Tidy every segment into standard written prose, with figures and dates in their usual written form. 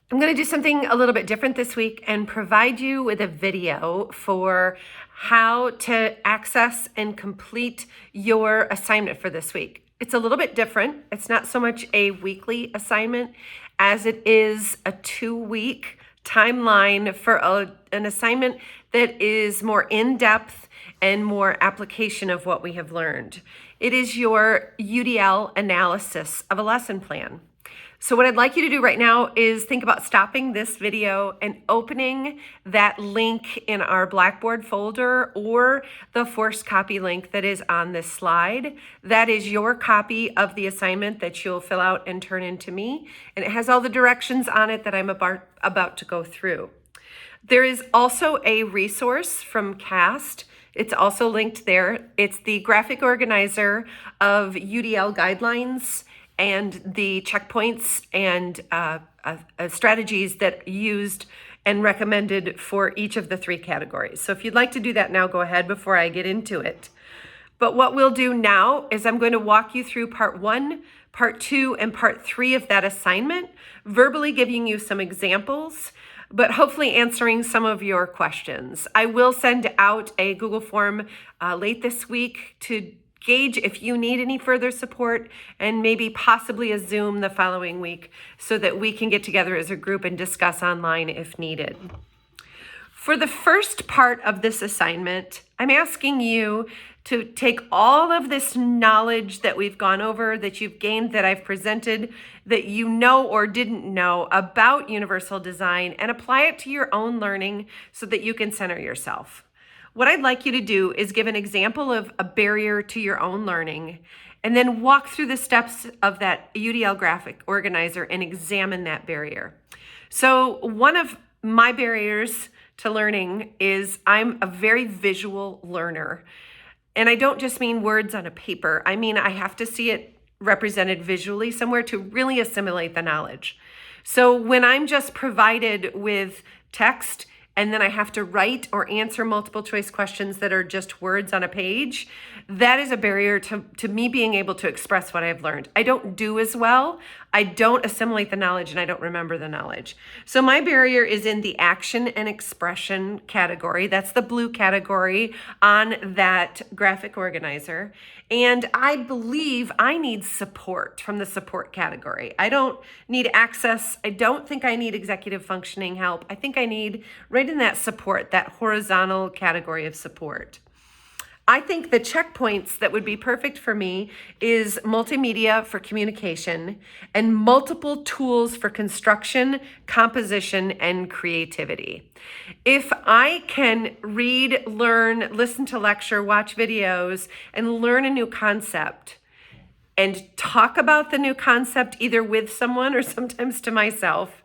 I'm going to do something a little bit different this week and provide you with a video for how to access and complete your assignment for this week. It's a little bit different. It's not so much a weekly assignment as it is a 2-week timeline for an assignment that is more in-depth and more application of what we have learned. It is your UDL analysis of a lesson plan. So what I'd like you to do right now is think about stopping this video and opening that link in our Blackboard folder or the forced copy link that is on this slide. That is your copy of the assignment that you'll fill out and turn in to me. And it has all the directions on it that I'm about to go through. There is also a resource from CAST. It's also linked there. It's the graphic organizer of UDL guidelines and the checkpoints and strategies that used and recommended for each of the 3 categories. So if you'd like to do that now, go ahead before I get into it. But what we'll do now is I'm going to walk you through part 1, part 2, and part 3 of that assignment, verbally giving you some examples, but hopefully answering some of your questions. I will send out a Google form late this week to gauge if you need any further support, and maybe possibly a Zoom the following week so that we can get together as a group and discuss online if needed. For the first part of this assignment, I'm asking you to take all of this knowledge that we've gone over, that you've gained, that I've presented, that you know or didn't know about universal design, and apply it to your own learning so that you can center yourself. What I'd like you to do is give an example of a barrier to your own learning, and then walk through the steps of that UDL graphic organizer and examine that barrier. So one of my barriers to learning is I'm a very visual learner. And I don't just mean words on a paper. I mean, I have to see it represented visually somewhere to really assimilate the knowledge. So when I'm just provided with text and then I have to write or answer multiple choice questions that are just words on a page, that is a barrier to me being able to express what I've learned. I don't do as well. I don't assimilate the knowledge and I don't remember the knowledge. So my barrier is in the action and expression category. That's the blue category on that graphic organizer. And I believe I need support from the support category. I don't need access. I don't think I need executive functioning help. I think I need right in that support, that horizontal category of support. I think the checkpoints that would be perfect for me is multimedia for communication and multiple tools for construction, composition, and creativity. If I can read, learn, listen to lecture, watch videos, and learn a new concept and talk about the new concept either with someone or sometimes to myself,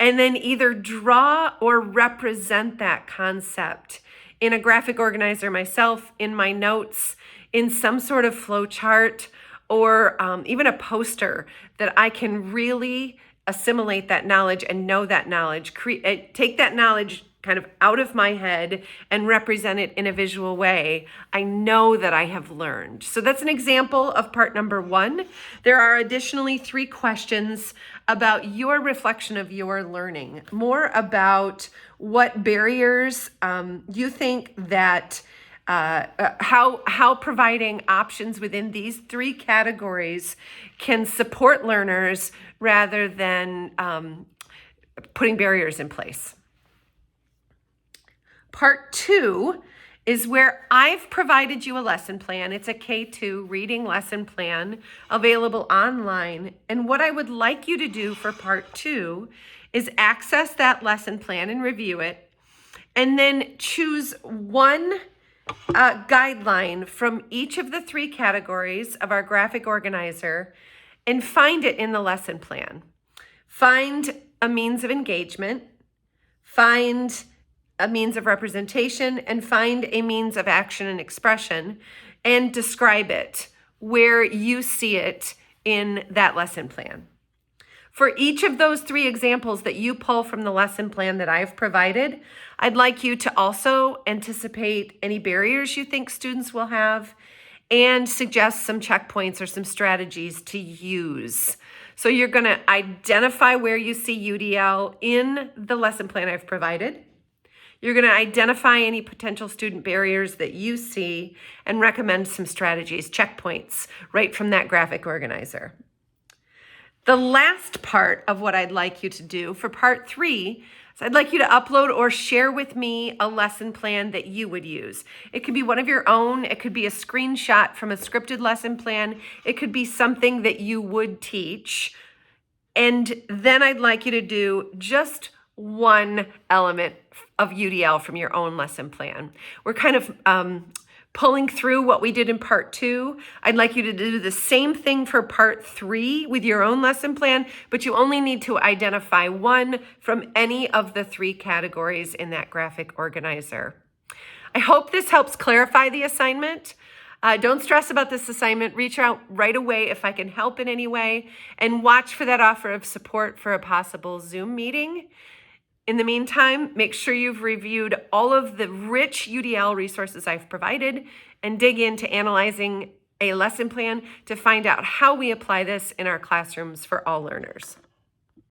and then either draw or represent that concept in a graphic organizer myself, in my notes, in some sort of flow chart, or even a poster that I can really assimilate that knowledge and know that knowledge, take that knowledge kind of out of my head and represent it in a visual way, I know that I have learned. So that's an example of part number 1. There are additionally 3 questions about your reflection of your learning, more about what barriers you think that how providing options within these 3 categories can support learners rather than putting barriers in place. Part 2 is where I've provided you a lesson plan. It's a K2 reading lesson plan available online. And what I would like you to do for part 2 is access that lesson plan and review it, and then choose one guideline from each of the 3 categories of our graphic organizer and find it in the lesson plan. Find a means of engagement, find a means of representation, and find a means of action and expression, and describe it where you see it in that lesson plan. For each of those 3 examples that you pull from the lesson plan that I've provided, I'd like you to also anticipate any barriers you think students will have and suggest some checkpoints or some strategies to use So you're going to identify where you see UDL in the lesson plan I've provided. You're going to identify any potential student barriers that you see and recommend some strategies, checkpoints, right from that graphic organizer. The last part of what I'd like you to do for part 3 is I'd like you to upload or share with me a lesson plan that you would use. It could be one of your own. It could be a screenshot from a scripted lesson plan. It could be something that you would teach. And then I'd like you to do just one element of UDL from your own lesson plan. We're kind of pulling through what we did in part 2. I'd like you to do the same thing for part 3 with your own lesson plan, but you only need to identify one from any of the 3 categories in that graphic organizer. I hope this helps clarify the assignment. Don't stress about this assignment. Reach out right away if I can help in any way, and watch for that offer of support for a possible Zoom meeting. In the meantime, make sure you've reviewed all of the rich UDL resources I've provided and dig into analyzing a lesson plan to find out how we apply this in our classrooms for all learners.